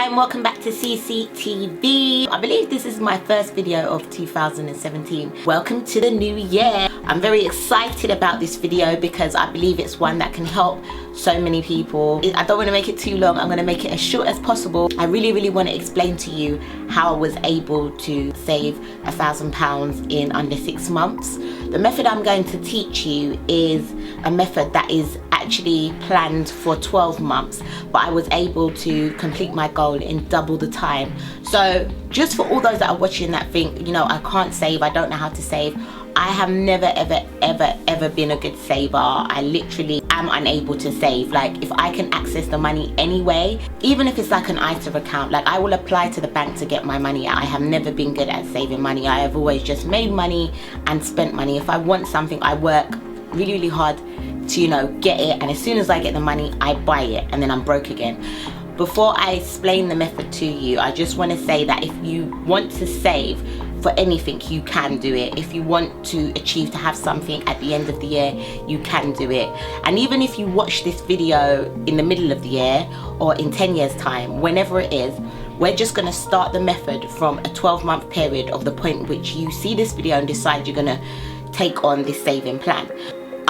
and welcome back to CCTV. I believe this is my first video of 2017. Welcome to the new year. I'm very excited about this video because I believe it's one that can help so many people. I don't want to make it too long. I'm going to make it as short as possible. I really want to explain to you how I was able to save £1,000 in under 6 months. The method I'm going to teach you is a method that is actually planned for 12 months, but I was able to complete my goal in double the time. So just for all those that are watching that think, you know, I can't save, I don't know how to save, I have never ever been a good saver. I literally am unable to save. Like, if I can access the money anyway, even if it's like an ISA account, like I will apply to the bank to get my money out. I have never been good at saving money. I have always just made money and spent money. If I want something, I work really hard to, you know, get it, and as soon as I get the money, I buy it, and then I'm broke again. Before I explain the method to you, I just want to say that if you want to save for anything, you can do it. If you want to achieve to have something at the end of the year, you can do it. And even if you watch this video in the middle of the year or in 10 years time, whenever it is, we're just going to start the method from a 12-month period of the point at which you see this video and decide you're going to take on this saving plan.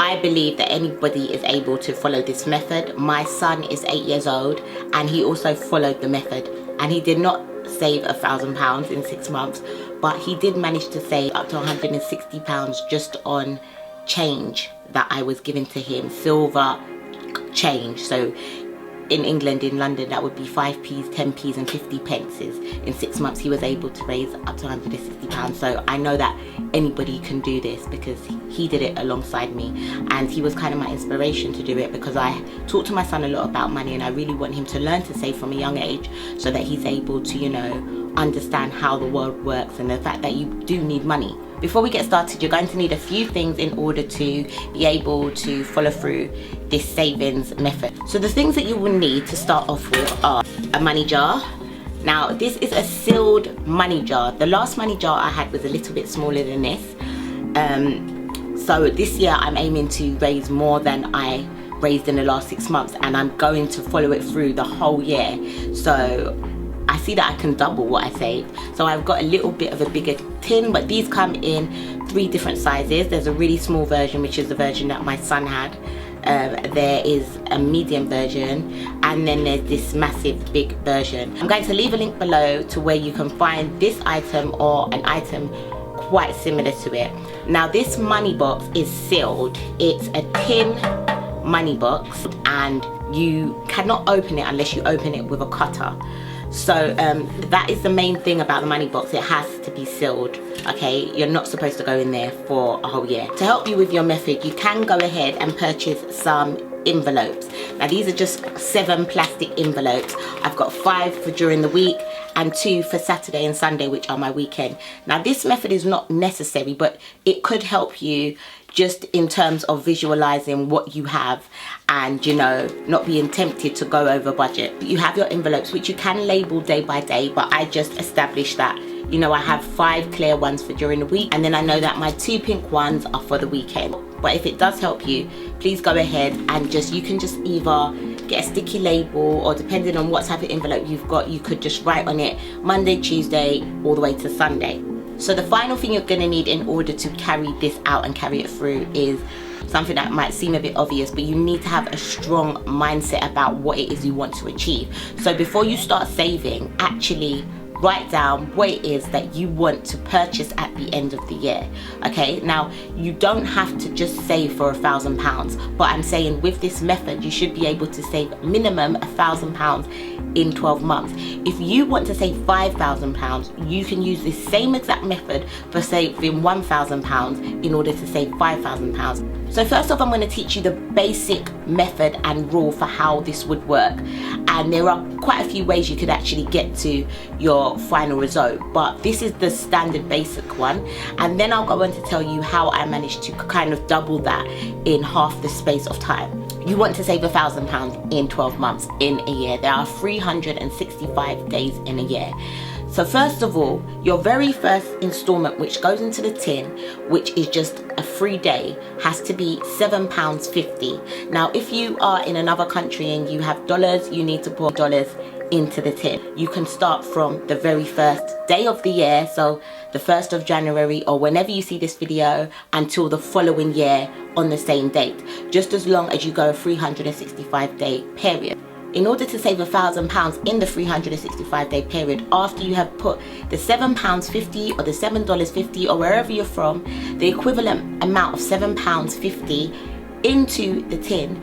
I believe that anybody is able to follow this method. My son is 8 years old and he also followed the method, and he did not save £1,000 in 6 months, but he did manage to save up to £160 just on change that I was giving to him, silver change. So in England, in London, that would be 5p's, 10p's and 50 pences. In 6 months he was able to raise up to £160. So I know that anybody can do this because he did it alongside me, and he was kind of my inspiration to do it, because I talk to my son a lot about money and I really want him to learn to save from a young age so that he's able to, you know, understand how the world works and the fact that you do need money. Before we get started, you're going to need a few things in order to be able to follow through this savings method. So the things that you will need to start off with are a money jar. Now this is a sealed money jar. The last money jar I had was a little bit smaller than this. So this year I'm aiming to raise more than I raised in the last 6 months, and I'm going to follow it through the whole year. So I see that I can double what I saved. So I've got a little bit of a bigger tin, but these come in 3 different sizes. There's a really small version, which is the version that my son had. There is a medium version, and then there's this massive big version. I'm going to leave a link below to where you can find this item or an item quite similar to it. Now this money box is sealed. It's a tin money box, and you cannot open it unless you open it with a cutter. So that is the main thing about the money box. It has to be sealed, okay? You're not supposed to go in there for a whole year. To help you with your method, you can go ahead and purchase some envelopes. Now these are just 7 plastic envelopes. I've got 5 for during the week and 2 for Saturday and Sunday, which are my weekend. Now this method is not necessary, but it could help you just in terms of visualizing what you have and, you know, not being tempted to go over budget. You have your envelopes, which you can label day by day, but I just established that, you know, I have 5 clear ones for during the week, and then I know that my 2 pink ones are for the weekend. But if it does help you, please go ahead and you can just either get a sticky label, or depending on what type of envelope you've got, you could just write on it Monday, Tuesday, all the way to Sunday. So the final thing you're going to need in order to carry this out and carry it through is something that might seem a bit obvious, but you need to have a strong mindset about what it is you want to achieve. So before you start saving, actually write down what it is that you want to purchase at the end of the year. Okay, now you don't have to just save for £1,000, but I'm saying with this method you should be able to save minimum £1,000 in 12 months. If you want to save £5,000, you can use the same exact method for saving £1,000 in order to save £5,000. So first off, I'm going to teach you the basic method and rule for how this would work, and there are quite a few ways you could actually get to your final result, but this is the standard basic one, and then I'll go on to tell you how I managed to kind of double that in half the space of time. You want to save £1,000 in 12 months in a year. There are 365 days in a year. So first of all, your very first installment, which goes into the tin, which is just a free day, has to be £7.50. Now, if you are in another country and you have dollars, you need to put dollars into the tin. You can start from the very first day of the year, so the 1st of January or whenever you see this video, until the following year on the same date, just as long as you go a 365-day period. In order to save £1,000 in the 365-day period, after you have put the £7.50 or the $7.50 or wherever you're from, the equivalent amount of £7.50 into the tin,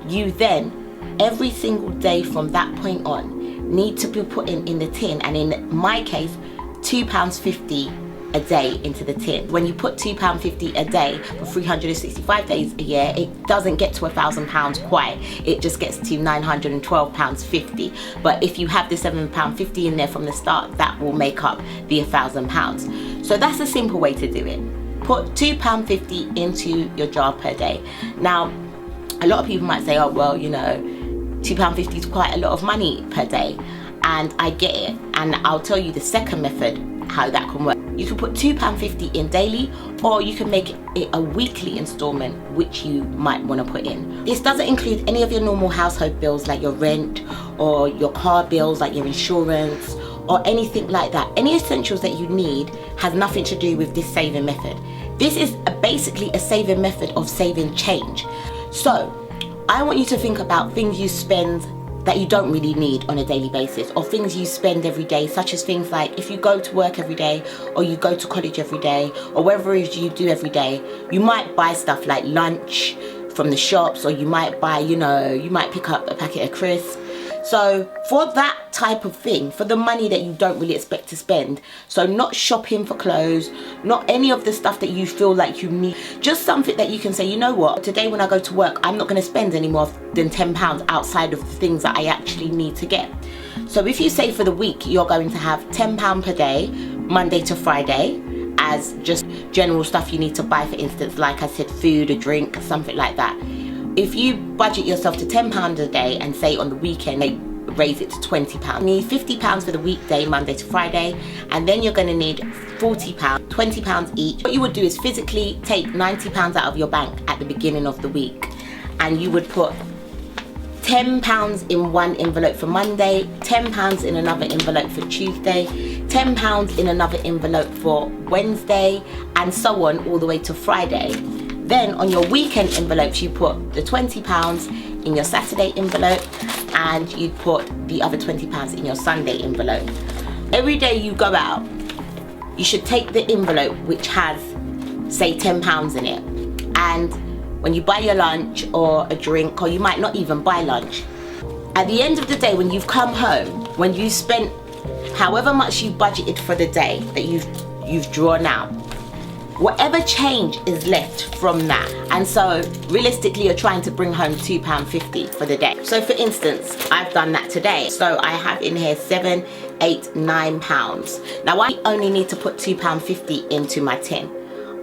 you then, every single day from that point on, need to be putting in the tin, and in my case, £2.50 a day into the tin. When you put £2.50 a day for 365 days a year, it doesn't get to £1,000 quite. It just gets to £912.50. But if you have the £7.50 in there from the start, that will make up the £1,000. So that's a simple way to do it. Put £2.50 into your jar per day. Now, a lot of people might say, oh, well, you know, £2.50 is quite a lot of money per day. And I get it. And I'll tell you the second method, how that can work. You can put £2.50 in daily, or you can make it a weekly installment, which you might want to put in. This doesn't include any of your normal household bills like your rent or your car bills like your insurance or anything like that. Any essentials that you need has nothing to do with this saving method. This is basically a saving method of saving change. So I want you to think about things you spend that you don't really need on a daily basis, or things you spend every day, such as things like if you go to work every day, or you go to college every day, or whatever it is you do every day, you might buy stuff like lunch from the shops, or you might buy, you know, you might pick up a packet of crisps. So for that type of thing, for the money that you don't really expect to spend, so not shopping for clothes, not any of the stuff that you feel like you need, just something that you can say, you know what, today when I go to work, I'm not going to spend any more than £10 outside of the things that I actually need to get. So if you say for the week, you're going to have £10 per day, Monday to Friday, as just general stuff you need to buy, for instance, like I said, food, a drink, something like that. If you budget yourself to £10 a day and say on the weekend they raise it to £20, you need £50 for the weekday, Monday to Friday, and then you're going to need £40, £20 each. What you would do is physically take £90 out of your bank at the beginning of the week, and you would put £10 in one envelope for Monday, £10 in another envelope for Tuesday, £10 in another envelope for Wednesday, and so on all the way to Friday. Then on your weekend envelopes, you put the £20 in your Saturday envelope, and you put the other £20 in your Sunday envelope. Every day you go out, you should take the envelope which has, say, £10 in it. And when you buy your lunch or a drink, or you might not even buy lunch, at the end of the day, when you've come home, when you spent however much you budgeted for the day that you've drawn out, whatever change is left from that, and so realistically you're trying to bring home £2.50 for the day. So for instance, I've done that today. So I have in here £7, £8, £9. Now I only need to put £2.50 into my tin.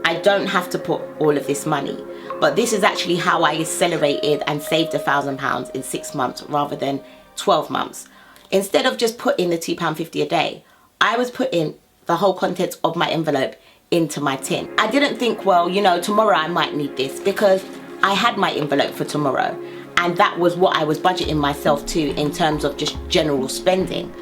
I don't have to put all of this money, but this is actually how I accelerated and saved £1,000 in 6 months rather than 12 months. Instead of just putting the £2.50 a day, I was putting the whole contents of my envelope into my tin. I didn't think, well, you know, tomorrow I might need this, because I had my envelope for tomorrow, and that was what I was budgeting myself to in terms of just general spending.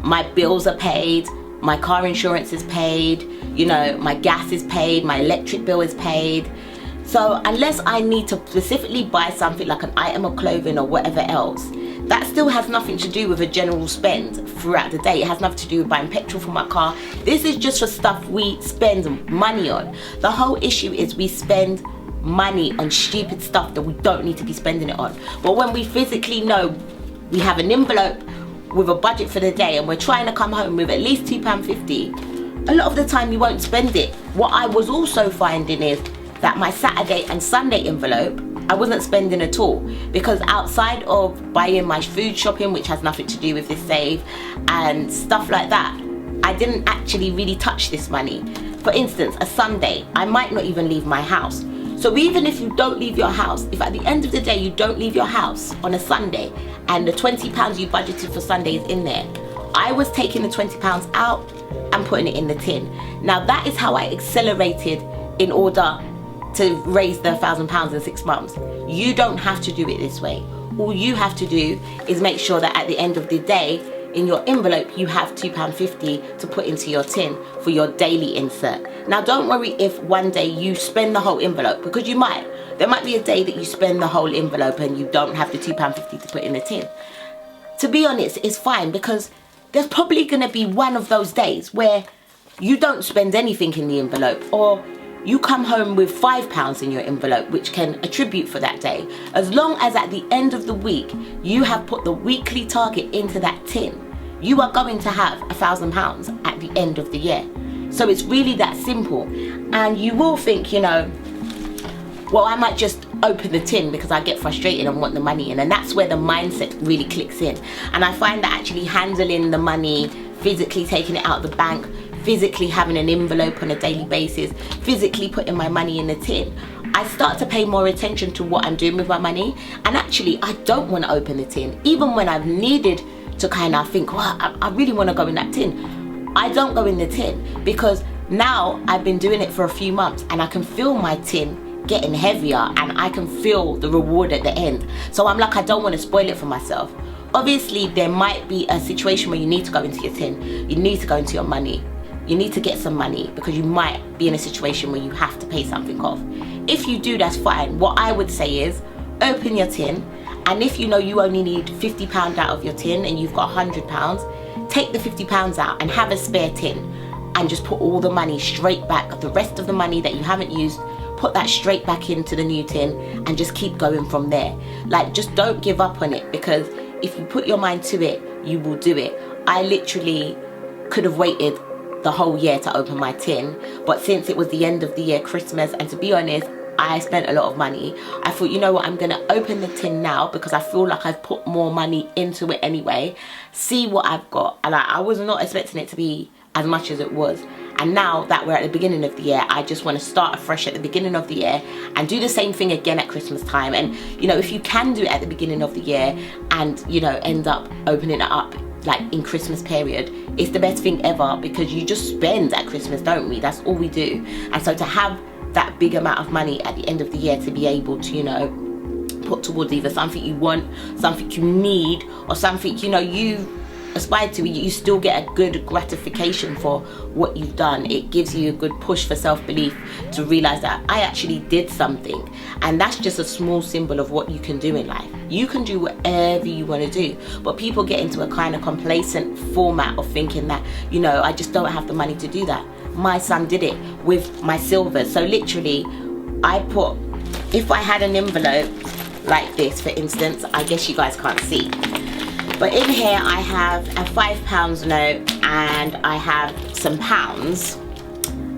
My bills are paid, my car insurance is paid, you know, my gas is paid, my electric bill is paid. So unless I need to specifically buy something like an item of clothing or whatever else, that still has nothing to do with a general spend throughout the day. It has nothing to do with buying petrol for my car. This is just for stuff we spend money on. The whole issue is we spend money on stupid stuff that we don't need to be spending it on. But when we physically know we have an envelope with a budget for the day and we're trying to come home with at least £2.50, a lot of the time you won't spend it. What I was also finding is that my Saturday and Sunday envelope, I wasn't spending at all, because outside of buying my food shopping, which has nothing to do with this save, and stuff like that, I didn't actually really touch this money. For instance, a Sunday, I might not even leave my house. So even if you don't leave your house, if at the end of the day you don't leave your house on a Sunday and the £20 you budgeted for Sunday is in there, I was taking the £20 out and putting it in the tin. Now that is how I accelerated in order to raise the £1,000 in 6 months. You don't have to do it this way. All you have to do is make sure that at the end of the day, in your envelope, you have £2.50 to put into your tin for your daily insert. Now don't worry if one day you spend the whole envelope, because you might. There might be a day that you spend the whole envelope and you don't have the £2.50 to put in the tin. To be honest, it's fine, because there's probably going to be one of those days where you don't spend anything in the envelope, or you come home with £5 in your envelope, which can attribute for that day. As long as at the end of the week, you have put the weekly target into that tin, you are going to have £1,000 at the end of the year. So it's really that simple. And you will think, you know, well, I might just open the tin because I get frustrated and want the money in. And that's where the mindset really clicks in. And I find that actually handling the money, physically taking it out of the bank, physically having an envelope on a daily basis, physically putting my money in the tin, I start to pay more attention to what I'm doing with my money. And actually, I don't want to open the tin. Even when I've needed to kind of think, well, I really want to go in that tin, I don't go in the tin, because now I've been doing it for a few months and I can feel my tin getting heavier and I can feel the reward at the end. So I'm like, I don't want to spoil it for myself. Obviously, there might be a situation where you need to go into your tin, you need to go into your money, you need to get some money, because you might be in a situation where you have to pay something off. If you do, that's fine. What I would say is open your tin, and if you know you only need £50 out of your tin and you've got £100, take the £50 out and have a spare tin and just put all the money straight back. The rest of the money that you haven't used, put that straight back into the new tin and just keep going from there. Like, just don't give up on it, because if you put your mind to it, you will do it. I literally could have waited the whole year to open my tin, but since it was the end of the year, Christmas, and to be honest, I spent a lot of money, I thought, you know what, I'm gonna open the tin now because I feel like I've put more money into it anyway, see what I've got. And I was not expecting it to be as much as it was. And now that we're at the beginning of the year, I just want to start afresh at the beginning of the year and do the same thing again at Christmas time. And you know, if you can do it at the beginning of the year and, you know, end up opening it up like in Christmas period, it's the best thing ever, because you just spend at Christmas, don't we? That's all we do. And so to have that big amount of money at the end of the year to be able to, you know, put towards either something you want, something you need, or something, you know, you aspire to, you still get a good gratification for what you've done. It gives you a good push for self-belief to realize that I actually did something. And that's just a small symbol of what you can do in life. You can do whatever you want to do, but people get into a kind of complacent format of thinking that, you know, I just don't have the money to do that. My son did it with my silvers. So literally, I put, if I had an envelope like this, for instance, I guess you guys can't see, but in here I have a £5 note and I have some pounds.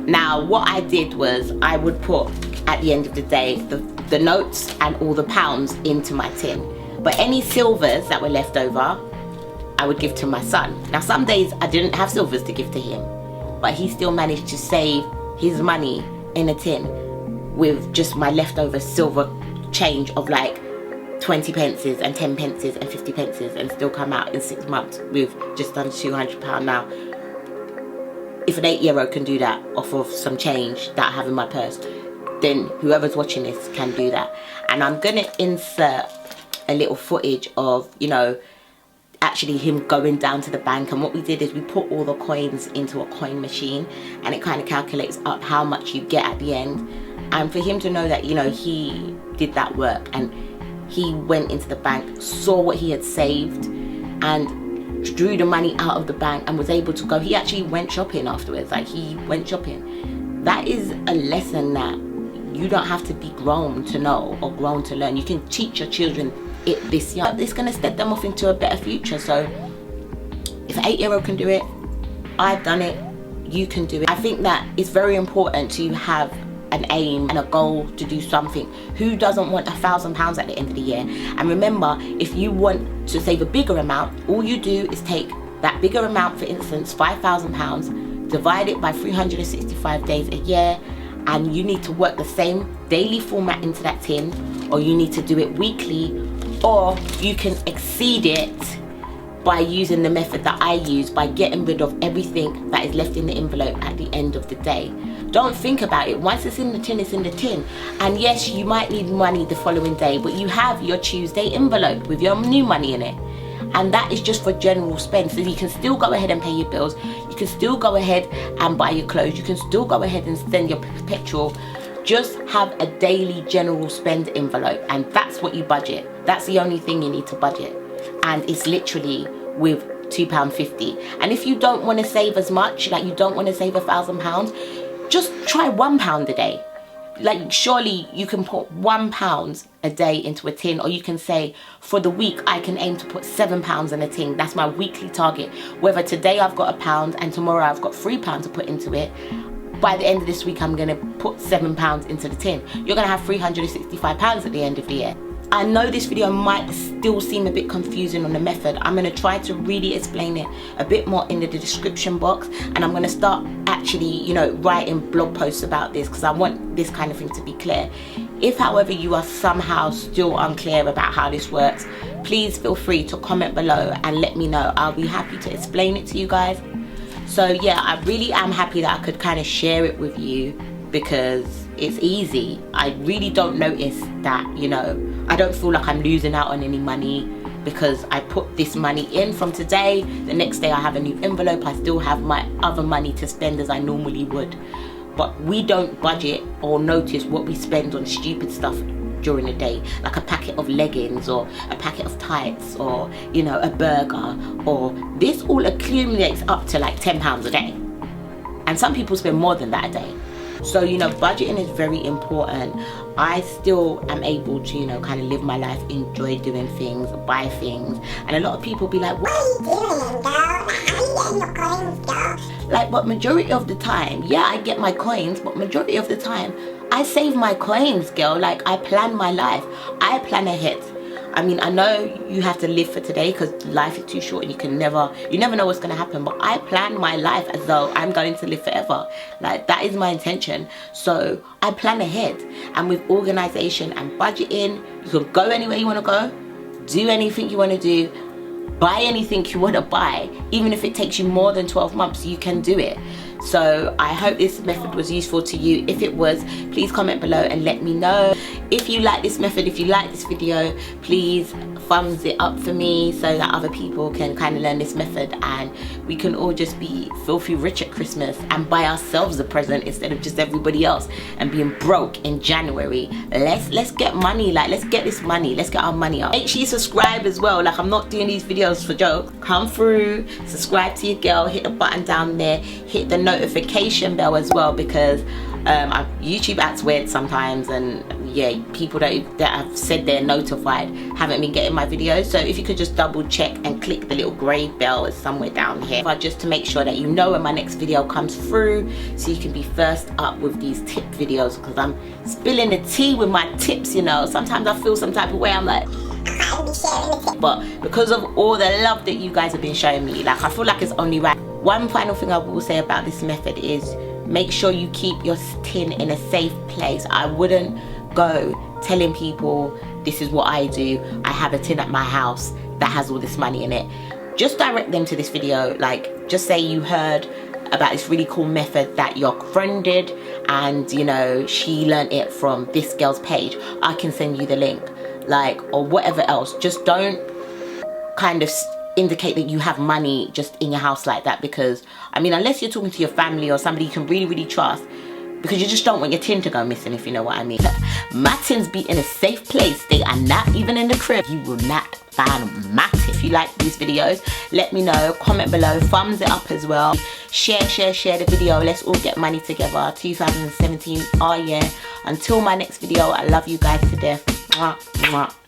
Now what I did was I would put, at the end of the day, the notes and all the pounds into my tin. But any silvers that were left over, I would give to my son. Now some days I didn't have silvers to give to him, but he still managed to save his money in a tin with just my leftover silver change of like 20 pences and 10 pences and 50 pences, and still come out in 6 months with just under £200. Now, if an 8-year-old can do that off of some change that I have in my purse, then whoever's watching this can do that. And I'm gonna insert a little footage of, you know, actually him going down to the bank. And what we did is we put all the coins into a coin machine, and it kind of calculates up how much you get at the end. And for him to know that, you know, he did that work, and he went into the bank, saw what he had saved, and drew the money out of the bank and was able to go. He actually went shopping afterwards. Like, he went shopping. That is a lesson that you don't have to be grown to know or grown to learn. You can teach your children it this young. It's going to set them off into a better future. So if an 8-year-old can do it, I've done it, you can do it. I think that it's very important to have an aim and a goal to do something. Who doesn't want £1,000 at the end of the year? And remember, if you want to save a bigger amount, all you do is take that bigger amount, for instance £5,000, divide it by 365 days a year, and you need to work the same daily format into that tin, or you need to do it weekly, or you can exceed it by using the method that I use, by getting rid of everything that is left in the envelope at the end of the day. Don't think about it. Once it's in the tin, it's in the tin. And yes, you might need money the following day, but you have your Tuesday envelope with your new money in it. and that is just for general spend. So you can still go ahead and pay your bills, you can still go ahead and buy your clothes, you can still go ahead and spend your petrol. Just have a daily general spend envelope, and that's what you budget. That's the only thing you need to budget, and it's literally with £2.50. And if you don't want to save as much, like you don't want to save £1,000, just try £1 a day. Like surely you can put £1 a day into a tin, or you can say for the week I can aim to put £7 in a tin. That's my weekly target. Whether today I've got £1 and tomorrow I've got £3 to put into it, by the end of this week I'm gonna put £7 into the tin. You're gonna have £365 at the end of the year. I know this video might still seem a bit confusing on the method. I'm going to try to really explain it a bit more in the description box, and I'm going to start actually, you know, writing blog posts about this, because I want this kind of thing to be clear. If however you are somehow still unclear about how this works, please feel free to comment below and let me know. I'll be happy to explain it to you guys. So yeah, I really am happy that I could kind of share it with you, because it's easy. I really don't notice that, you know, I don't feel like I'm losing out on any money, because I put this money in from today. The next day I have a new envelope. I still have my other money to spend as I normally would. But we don't budget or notice what we spend on stupid stuff during the day, like a packet of leggings or a packet of tights, or, you know, a burger, or this all accumulates up to like £10 a day. And some people spend more than that a day. So, you know, budgeting is very important. I still am able to, you know, kind of live my life, enjoy doing things, buy things. And a lot of people be like, what are you doing, girl? Like, how are you getting your coins, girl? Like, but majority of the time, yeah, I get my coins, but majority of the time, I save my coins, girl. Like, I plan my life. I plan ahead. I mean, I know you have to live for today, because life is too short and you never know what's going to happen. But I plan my life as though I'm going to live forever. Like, that is my intention. So I plan ahead. And with organization and budgeting, you can go anywhere you want to go, do anything you want to do, buy anything you want to buy. Even if it takes you more than 12 months, you can do it. So I hope this method was useful to you. If it was, please comment below and let me know. If you like this method, if you like this video, please thumbs it up for me, so that other people can kind of learn this method, and we can all just be filthy rich at Christmas and buy ourselves a present instead of just everybody else and being broke in January. Let's get money. Like, let's get this money, let's get our money up. Make sure you subscribe as well. Like, I'm not doing these videos for jokes. Come through, subscribe to your girl, hit the button down there, hit the notification bell as well, because YouTube acts weird sometimes, and yeah, people that have said they're notified haven't been getting my videos. So if you could just double check and click the little grey bell, it's somewhere down here, just to make sure that you know when my next video comes through, so you can be first up with these tip videos, because I'm spilling the tea with my tips, you know. Sometimes I feel some type of way, I'm like, but because of all the love that you guys have been showing me, like, I feel like it's only right. One final thing I will say about this method is make sure you keep your tin in a safe place. I wouldn't go telling people this is what I do. I have a tin at my house that has all this money in it. Just direct them to this video. Like, just say you heard about this really cool method that your friend did, and you know, she learned it from this girl's page. I can send you the link, like, or whatever else. Just don't kind of indicate that you have money just in your house like that, because I mean, unless you're talking to your family or somebody you can really trust, because you just don't want your tin to go missing, if you know what I mean. My tins be in a safe place. They are not even in the crib. You will not find my tin. If you like these videos, let me know, comment below, thumbs it up as well, share the video. Let's all get money together. 2017, oh yeah. Until my next video, I love you guys to death. Mwah, mwah.